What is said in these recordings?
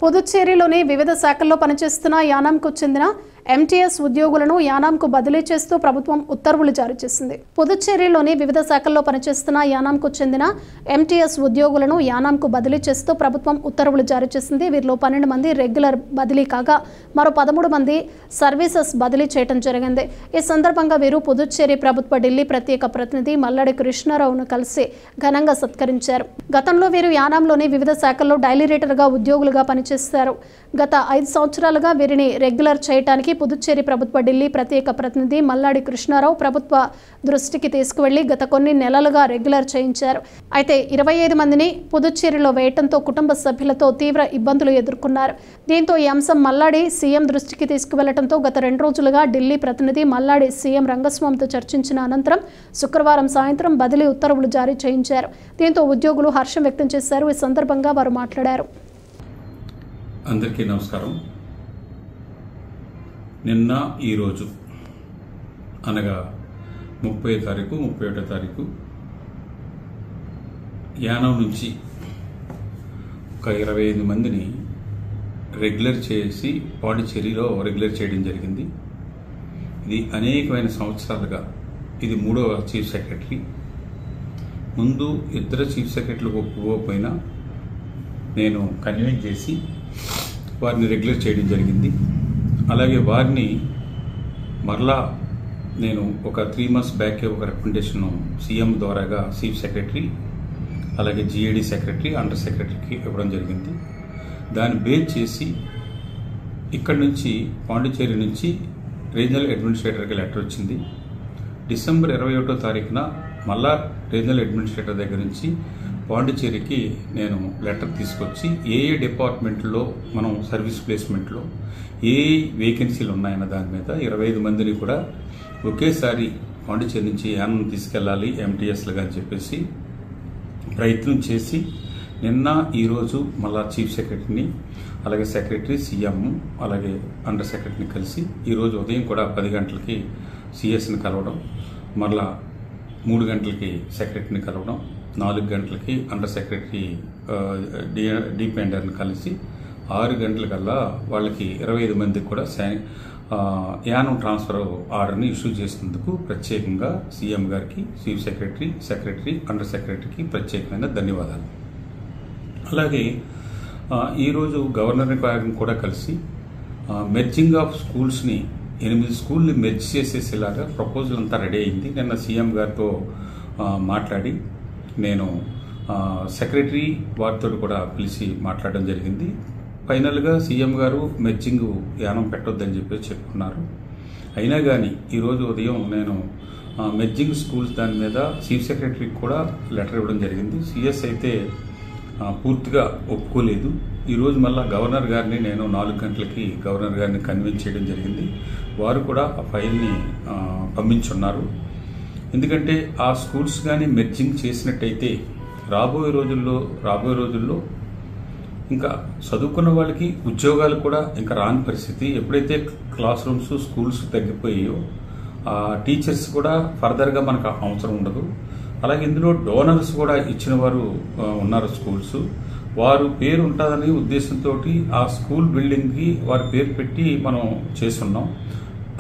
పుదుచ్చేరిలోని వివిధ శాఖల్లో పనిచేస్తున్న యానాంకు చెందిన ఎంటీఎస్ ఉద్యోగులను యానాంకు బదిలీ చేస్తూ ప్రభుత్వం ఉత్తర్వులు జారీ చేసింది. పుదుచ్చేరిలోని వివిధ శాఖల్లో పనిచేస్తున్న యానాంకు చెందిన ఎంటీఎస్ ఉద్యోగులను యానాంకు బదిలీ చేస్తూ ప్రభుత్వం ఉత్తర్వులు జారీ చేసింది. వీరిలో 12 మంది రెగ్యులర్ బదిలీ కాగా మరో 13 మంది సర్వీసెస్ బదిలీ చేయడం జరిగింది. ఈ సందర్భంగా వీరు పుదుచ్చేరి ప్రభుత్వ ఢిల్లీ ప్రత్యేక ప్రతినిధి మల్లాడి కృష్ణారావును కలిసి ఘనంగా సత్కరించారు. గతంలో వీరు యానాంలోని వివిధ శాఖల్లో డైలీ రేటర్గా ఉద్యోగులుగా పనిచేస్తారు. గత 5 సంవత్సరాలుగా వీరిని రెగ్యులర్ చేయడానికి పుదుచ్చేరి ప్రభుత్వ ఢిల్లీ ప్రత్యేక ప్రతినిధి మల్లాడి కృష్ణారావు ప్రభుత్వ దృష్టికి తీసుకువెళ్లి గత కొన్ని నెలలుగా రెగ్యులర్ చేయించారు. అయితే 25 మందిని పుదుచ్చేరిలో వేయటంతో కుటుంబ సభ్యులతో తీవ్ర ఇబ్బందులు ఎదుర్కొన్నారు. దీంతో ఈ అంశం మల్లాడి సీఎం దృష్టికి తీసుకువెళ్లడంతో గత 2 రోజులుగా ఢిల్లీ ప్రతినిధి మల్లాడి సీఎం రంగస్వామితో చర్చించిన అనంతరం శుక్రవారం సాయంత్రం బదిలీ ఉత్తర్వులు జారీ చేయించారు. దీంతో ఉద్యోగులు హర్షం వ్యక్తం చేశారు. ఈ సందర్భంగా వారు మాట్లాడారు. అందరికీ నమస్కారం. నిన్న ఈరోజు అనగా 30 తారీఖు 31 తారీఖు యానం నుంచి ఒక 25 మందిని రెగ్యులర్ చేసి పాండిచ్చేరిలో రెగ్యులర్ చేయడం జరిగింది. ఇది అనేకమైన సంవత్సరాలుగా ఇది 3వ చీఫ్ సెక్రటరీ. ముందు 2 చీఫ్ సెక్రటరీలు ఒప్పుకోకపోయినా నేను కన్విన్స్ చేసి వారిని రెగ్యులర్ చేయడం జరిగింది. అలాగే వారిని మరలా నేను ఒక 3 months బ్యాక్ ఒక రికమెండేషన్ సీఎం ద్వారాగా చీఫ్ సెక్రటరీ అలాగే జీఏడీ సెక్రటరీ అండర్ సెక్రటరీకి ఇవ్వడం జరిగింది. దాన్ని బేస్ చేసి ఇక్కడి నుంచి పాండిచ్చేరి నుంచి రీజనల్ అడ్మినిస్ట్రేటర్కి లెటర్ వచ్చింది. డిసెంబర్ 21వ తారీఖున మళ్ళా రీజనల్ అడ్మినిస్ట్రేటర్ దగ్గర నుంచి పాండిచ్చేరికి నేను లెటర్ తీసుకొచ్చి ఏ డిపార్ట్మెంట్లో మనం సర్వీస్ ప్లేస్మెంట్లో ఏ వేకెన్సీలు ఉన్నాయన్న దాని మీద 25 మందిని కూడా ఒకేసారి పాండిచ్చేరి నుంచి యానం తీసుకెళ్లాలి ఎంటీఎస్లుగా అని చెప్పేసి ప్రయత్నం చేసి నిన్న ఈరోజు మళ్ళా చీఫ్ సెక్రటరీని అలాగే సెక్రటరీ సీఎం అలాగే అండర్ సెక్రటరీని కలిసి ఈరోజు ఉదయం కూడా 10 గంటలకి సిఎస్ని కలవడం, మరలా 3 గంటలకి సెక్రటరీని కలవడం, 4 గంటలకి అండర్ సెక్రటరీ డిపెండర్ని కలిసి 6 గంటలకల్లా వాళ్ళకి 25 మందికి కూడా యానం ట్రాన్స్ఫర్ ఆర్డర్ని ఇష్యూ చేసినందుకు ప్రత్యేకంగా సీఎం గారికి, చీఫ్ సెక్రటరీ అండర్ సెక్రటరీకి ప్రత్యేకమైన ధన్యవాదాలు. అలాగే ఈరోజు గవర్నర్ గారిని కూడా కలిసి మెర్జింగ్ ఆఫ్ స్కూల్స్ని 8 స్కూల్ని మెర్జ్ చేసేసేలాగా ప్రపోజల్ అంతా రెడీ అయింది. నిన్న సీఎం గారితో మాట్లాడి నేను సెక్రటరీ వారితో కూడా పిలిచి మాట్లాడడం జరిగింది. ఫైనల్గా సీఎం గారు మెర్జింగ్ యానం పెట్టొద్దని చెప్పేసి చెప్పుకున్నారు. అయినా కానీ ఈరోజు ఉదయం నేను మెర్జింగ్ స్కూల్స్ దాని మీద చీఫ్ సెక్రటరీకి కూడా లెటర్ ఇవ్వడం జరిగింది. సిఎస్ అయితే పూర్తిగా ఒప్పుకోలేదు. ఈరోజు మళ్ళీ గవర్నర్ గారిని నేను 4 గంటలకి గవర్నర్ గారిని కన్విన్స్ చేయడం జరిగింది. వారు కూడా ఆ ఫైల్ని పంపించున్నారు. ఎందుకంటే ఆ స్కూల్స్ కానీ మెర్జింగ్ చేసినట్టయితే రాబోయే రోజుల్లో ఇంకా చదువుకున్న వాళ్ళకి ఉద్యోగాలు కూడా ఇంకా రాని పరిస్థితి. ఎప్పుడైతే క్లాస్ రూమ్స్ స్కూల్స్ తగ్గిపోయాయో ఆ టీచర్స్ కూడా ఫర్దర్గా మనకు అవసరం ఉండదు. అలాగే ఇందులో డోనర్స్ కూడా ఇచ్చిన వారు ఉన్నారు. స్కూల్స్ వారు పేరు ఉంటుందని ఉద్దేశంతో ఆ స్కూల్ బిల్డింగ్కి వారి పేరు పెట్టి మనం చేస్తున్నాం.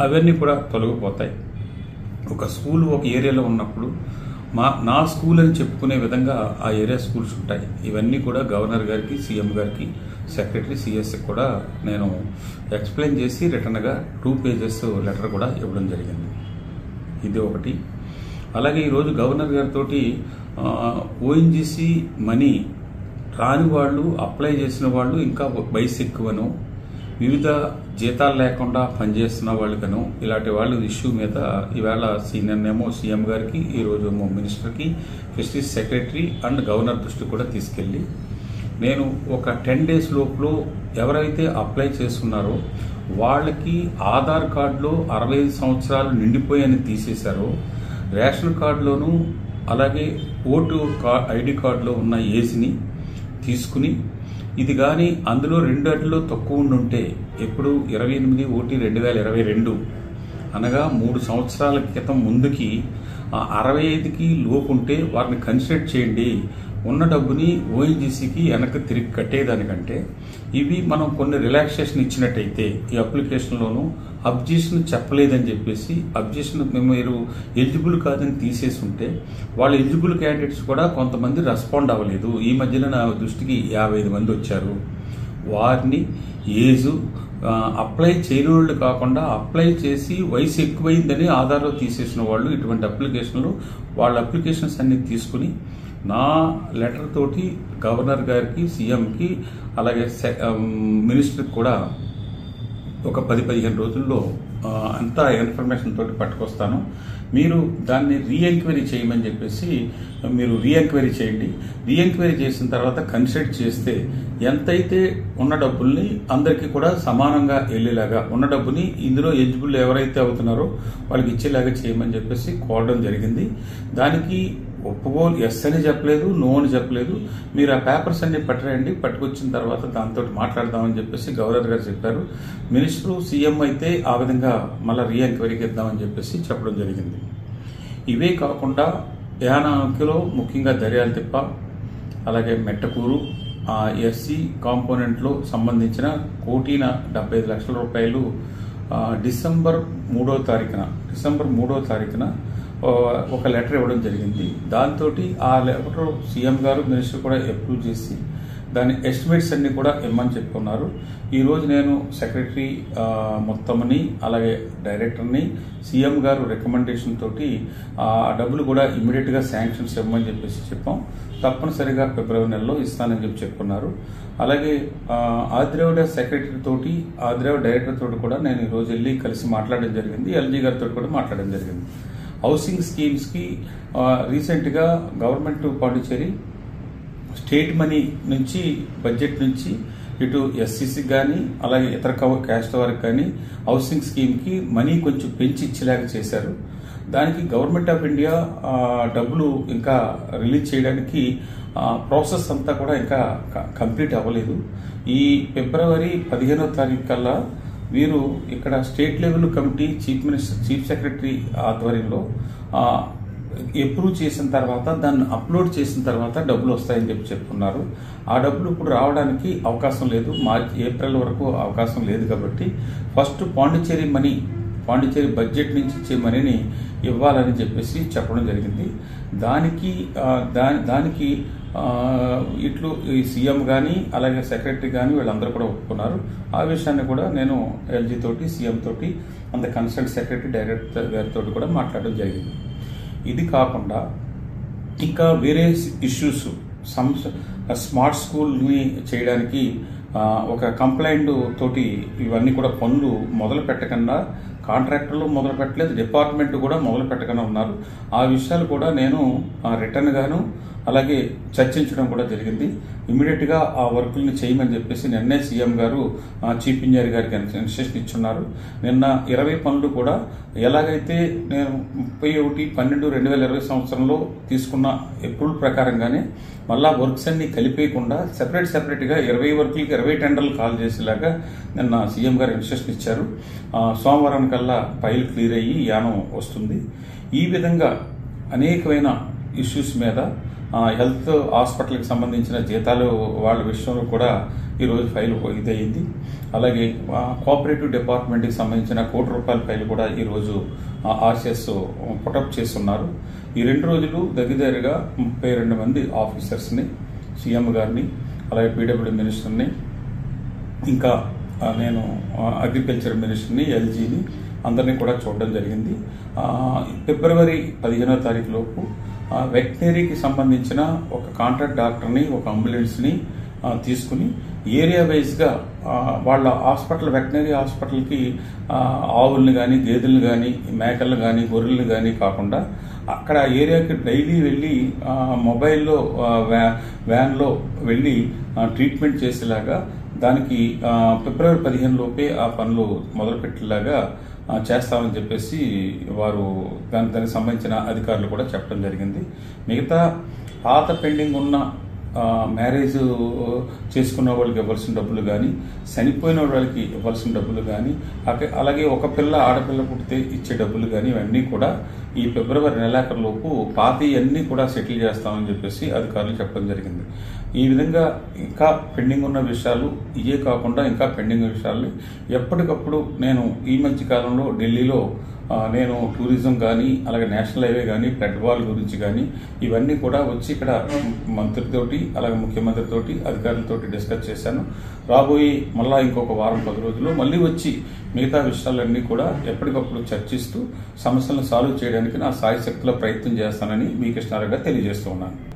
అవన్నీ కూడా తొలగిపోతాయి. ఒక స్కూల్ ఒక ఏరియాలో ఉన్నప్పుడు నా స్కూల్ అని చెప్పుకునే విధంగా ఆ ఏరియా స్కూల్స్ ఉంటాయి. ఇవన్నీ కూడా గవర్నర్ గారికి, సీఎం గారికి, సెక్రటరీ సిఎస్కి కూడా నేను ఎక్స్ప్లెయిన్ చేసి రిటర్న్గా 2 pages లెటర్ కూడా ఇవ్వడం జరిగింది. ఇది ఒకటి. అలాగే ఈరోజు గవర్నర్ గారితో ఓఎన్జీసీ మనీ రాని వాళ్ళు, అప్లై చేసిన వాళ్ళు ఇంకా వయసు ఎక్కువను, వివిధ జీతాలు లేకుండా పనిచేస్తున్న వాళ్ళకను ఇలాంటి వాళ్ళ ఇష్యూ మీద ఈవేళ సీనియర్నేమో సీఎం గారికి, ఈరోజేమో మినిస్టర్కి, ఫిషరీస్ సెక్రటరీ అండ్ గవర్నర్ దృష్టికి కూడా తీసుకెళ్ళి నేను ఒక 10 days లోపల ఎవరైతే అప్లై చేస్తున్నారో వాళ్ళకి ఆధార్ కార్డులో 65 సంవత్సరాలు నిండిపోయని తీసేశారో రేషన్ కార్డులోను అలాగే ఓటు ఐడి కార్డులో ఉన్న ఏజ్ని తీసుకుని ఇది కానీ అందులో 2 అడ్లలో తక్కువ ఉండుంటే ఎప్పుడు 28/1/2022 అనగా 3 సంవత్సరాల క్రితం ముందుకి 65కి లోపు ఉంటే వారిని కన్సిడర్ చేయండి. ఉన్న డబ్బుని ఓఎన్జీసీకి వెనక్కి తిరిగి కట్టేదానికంటే ఇవి మనం కొన్ని రిలాక్సేషన్ ఇచ్చినట్టయితే ఈ అప్లికేషన్లోనూ అబ్జెక్షన్ చెప్పలేదని చెప్పేసి అబ్జెక్షన్ మీరు ఎలిజిబుల్ కాదని తీసేసి ఉంటే వాళ్ళ ఎలిజిబుల్ క్యాండిడేట్స్ కూడా కొంతమంది రెస్పాండ్ అవ్వలేదు. ఈ మధ్యన నా దృష్టికి 55 మంది వచ్చారు. వారిని ఏజు అప్లై చేయని వాళ్ళు కాకుండా అప్లై చేసి వయసు ఎక్కువైందని ఆధార్లో తీసేసిన వాళ్ళు ఇటువంటి అప్లికేషన్లు వాళ్ళ అప్లికేషన్స్ అన్ని తీసుకుని నా లెటర్ తోటి గవర్నర్ గారికి, సీఎంకి, అలాగే మినిస్టర్కి కూడా ఒక 10-15 రోజుల్లో అంతా ఇన్ఫర్మేషన్ తోటి పట్టుకొస్తాను. మీరు దాన్ని రీఎంక్వైరీ చేయమని చెప్పేసి మీరు రీఎంక్వైరీ చేయండి. రీఎంక్వైరీ చేసిన తర్వాత కన్సిడర్ చేస్తే ఎంతైతే ఉన్న డబ్బుల్ని అందరికీ కూడా సమానంగా వెళ్ళేలాగా ఉన్న డబ్బుని ఇందులో ఎలిజిబుల్ ఎవరైతే అవుతున్నారో వాళ్ళకి ఇచ్చేలాగా చేయమని చెప్పేసి కోరడం జరిగింది. దానికి ఎస్ అని చెప్పలేదు, నో అని చెప్పలేదు. మీరు ఆ పేపర్స్ అన్ని పట్టురండి, పట్టుకొచ్చిన తర్వాత దాంతో మాట్లాడదామని చెప్పేసి గవర్నర్ గారు చెప్పారు. మినిస్టరు, సీఎం అయితే ఆ విధంగా మళ్ళీ రీఎంక్వైరీకి ఇద్దామని చెప్పేసి చెప్పడం జరిగింది. ఇవే కాకుండా యానాంకిలో ముఖ్యంగా దర్యాలతిప్ప, అలాగే మెట్టకూరు ఎస్సీ కాంపోనెంట్లో సంబంధించిన 1,75,00,000 రూపాయలు డిసెంబర్ 3వ తారీఖున ఒక లెటర్ ఇవ్వడం జరిగింది. దాంతో ఆ లెటర్ సీఎం గారు, మినిస్టర్ కూడా అప్రూవ్ చేసి దాని ఎస్టిమేట్స్ అన్ని కూడా ఇమ్మని చెప్పుకున్నారు. ఈరోజు నేను సెక్రటరీ మొత్తంని, అలాగే డైరెక్టర్ని, సీఎం గారు రికమెండేషన్ తోటి ఆ డబ్బులు కూడా ఇమీడియట్గా శాంక్షన్స్ ఇవ్వమని చెప్పేసి చెప్పాం. తప్పనిసరిగా ఫిబ్రవరి నెలలో ఇస్తానని చెప్పి చెప్పుకున్నారు. అలాగే ఆదిరావిడ సెక్రటరీ తోటి, ఆదిరావిడ డైరెక్టర్ తోటి కూడా నేను ఈరోజు వెళ్ళి కలిసి మాట్లాడడం జరిగింది. ఎల్జీ గారితో కూడా మాట్లాడడం జరిగింది. హౌసింగ్ స్కీమ్స్కి రీసెంట్గా గవర్నమెంట్ పాండిచేరి స్టేట్ మనీ నుంచి, బడ్జెట్ నుంచి ఇటు ఎస్సీసీకి కానీ అలాగే ఇతర క్యాస్ట్ వారికి కానీ హౌసింగ్ స్కీమ్కి మనీ కొంచెం పెంచి ఇచ్చేలాగా చేశారు. దానికి గవర్నమెంట్ ఆఫ్ ఇండియా డబ్బులు ఇంకా రిలీజ్ చేయడానికి ప్రాసెస్ అంతా కూడా ఇంకా కంప్లీట్ అవ్వలేదు. ఈ ఫిబ్రవరి 15వ తారీఖు కల్లా వీరు ఇక్కడ state level committee chief secretary ఆధ్వర్యంలో అప్రూవ్ చేసిన తర్వాత దాన్ని అప్లోడ్ చేసిన తర్వాత డబ్బులు వస్తాయని చెప్పి చెప్పుకున్నారు. ఆ డబ్బులు ఇప్పుడు రావడానికి అవకాశం లేదు. ఏప్రిల్ వరకు అవకాశం లేదు. కాబట్టి ఫస్ట్ పాండిచేరి బడ్జెట్ నుంచి ఇచ్చే మనీని ఇవ్వాలని చెప్పేసి చెప్పడం జరిగింది. దానికి ఇట్లు ఈ సీఎం కానీ అలాగే సెక్రటరీ కానీ వీళ్ళందరూ కూడా ఒప్పుకున్నారు. ఆ విషయాన్ని కూడా నేను ఎల్జీ తోటి, సీఎం తోటి, అంత కన్సల్ట్ సెక్రటరీ, డైరెక్టర్ గారితో కూడా మాట్లాడడం జరిగింది. ఇది కాకుండా ఇంకా వేరే ఇష్యూస్, స్మార్ట్ స్కూల్ని చేయడానికి ఒక కంప్లైంట్ తోటి ఇవన్నీ కూడా పనులు మొదలు పెట్టకుండా, కాంట్రాక్టర్లు మొదలు పెట్టలేదు, డిపార్ట్మెంట్ కూడా మొదలు పెట్టకుండా ఉన్నారు. ఆ విషయాలు కూడా నేను రిటర్న్ గాను అలాగే చర్చించడం కూడా జరిగింది. ఇమీడియట్గా ఆ వర్కుల్ని చేయమని చెప్పేసి నిన్నే సీఎం గారు చీఫ్ ఇంజనీర్ గారికి ఇన్స్ట్రక్షన్ ఇచ్చున్నారు. నిన్న 20 పనులు కూడా ఎలాగైతే నేను 31/12/2020 సంవత్సరంలో తీసుకున్న అప్రూవల్ ప్రకారంగానే మళ్ళా వర్క్స్ అన్ని కలిపేయకుండా సెపరేట్గా 20 వర్కులకి 20 టెండర్లు కాల్ చేసేలాగా నిన్న సీఎం గారు ఇన్స్ట్రక్షన్ ఇచ్చారు. సోమవారం కల్లా ఫైల్ క్లియర్ అయ్యి యానం వస్తుంది. ఈ విధంగా అనేకమైన ఇష్యూస్ మీద హెల్త్ హాస్పిటల్కి సంబంధించిన జీతాలు వాళ్ళ విషయంలో కూడా ఈరోజు ఫైల్ ఇదయింది. అలాగే కోఆపరేటివ్ డిపార్ట్మెంట్కి సంబంధించిన ₹1,00,00,000 ఫైల్ కూడా ఈరోజు ఆర్సీఎస్ పుటప్ చేస్తున్నారు. ఈ 2 రోజులు దగ్గరగా 32 మంది ఆఫీసర్స్ని, సీఎం గారిని, అలాగే పీడబ్ల్యూ మినిస్టర్ని, ఇంకా నేను అగ్రికల్చర్ మినిస్టర్ని, ఎల్జీని అందరినీ కూడా చూడడం జరిగింది. ఫిబ్రవరి 15వ తారీఖు లోపు వెటనరీకి సంబంధించిన ఒక కాంట్రాక్ట్ డాక్టర్ని, ఒక అంబులెన్స్ని తీసుకుని ఏరియా వైజ్గా వాళ్ళ హాస్పిటల్, వెటనరీ హాస్పిటల్కి ఆవుల్ని కానీ, గేదెలను కానీ, మేకలను కానీ, గొర్రెలను కానీ కాకుండా అక్కడ ఏరియాకి డైలీ వెళ్ళి మొబైల్లో వ్యాన్లో వెళ్ళి ట్రీట్మెంట్ చేసేలాగా దానికి ఫిబ్రవరి 15 లోపే ఆ పనులు మొదలుపెట్టేలాగా చేస్తామని చెప్పేసి వారు దానికి సంబంధించిన అధికారులు కూడా చెప్పడం జరిగింది. మిగతా పాత పెండింగ్ ఉన్న మ్యారేజ్ చేసుకున్న వాళ్ళకి ఇవ్వాల్సిన డబ్బులు కానీ, చనిపోయిన వాళ్ళకి ఇవ్వాల్సిన డబ్బులు కానీ, అలాగే ఒక ఆడపిల్ల పుట్టితే ఇచ్చే డబ్బులు కానీ ఇవన్నీ కూడా ఈ ఫిబ్రవరి నెలాఖరులోపు పాతయన్నీ కూడా సెటిల్ చేస్తామని చెప్పేసి అధికారులు చెప్పడం జరిగింది. ఈ విధంగా ఇంకా పెండింగ్ ఉన్న విషయాలు ఇవే కాకుండా ఇంకా పెండింగ్ విషయాల్ని ఎప్పటికప్పుడు నేను ఈ మధ్య కాలంలో ఢిల్లీలో నేను టూరిజం కానీ, అలాగే నేషనల్ హైవే కానీ, ఫ్లడ్ వాల్ గురించి కానీ ఇవన్నీ కూడా వచ్చి ఇక్కడ మంత్రితోటి, అలాగే ముఖ్యమంత్రితోటి, అధికారులతోటి డిస్కస్ చేశాను. రాబోయే మళ్ళా ఇంకొక వారం 10 రోజుల్లో మళ్ళీ వచ్చి మిగతా విషయాలన్నీ కూడా ఎప్పటికప్పుడు చర్చిస్తూ సమస్యలను సాల్వ్ చేయడానికి నా సాయశక్తిలో ప్రయత్నం చేస్తానని మీ కృష్ణారావు గారు తెలియజేస్తూ ఉన్నాను.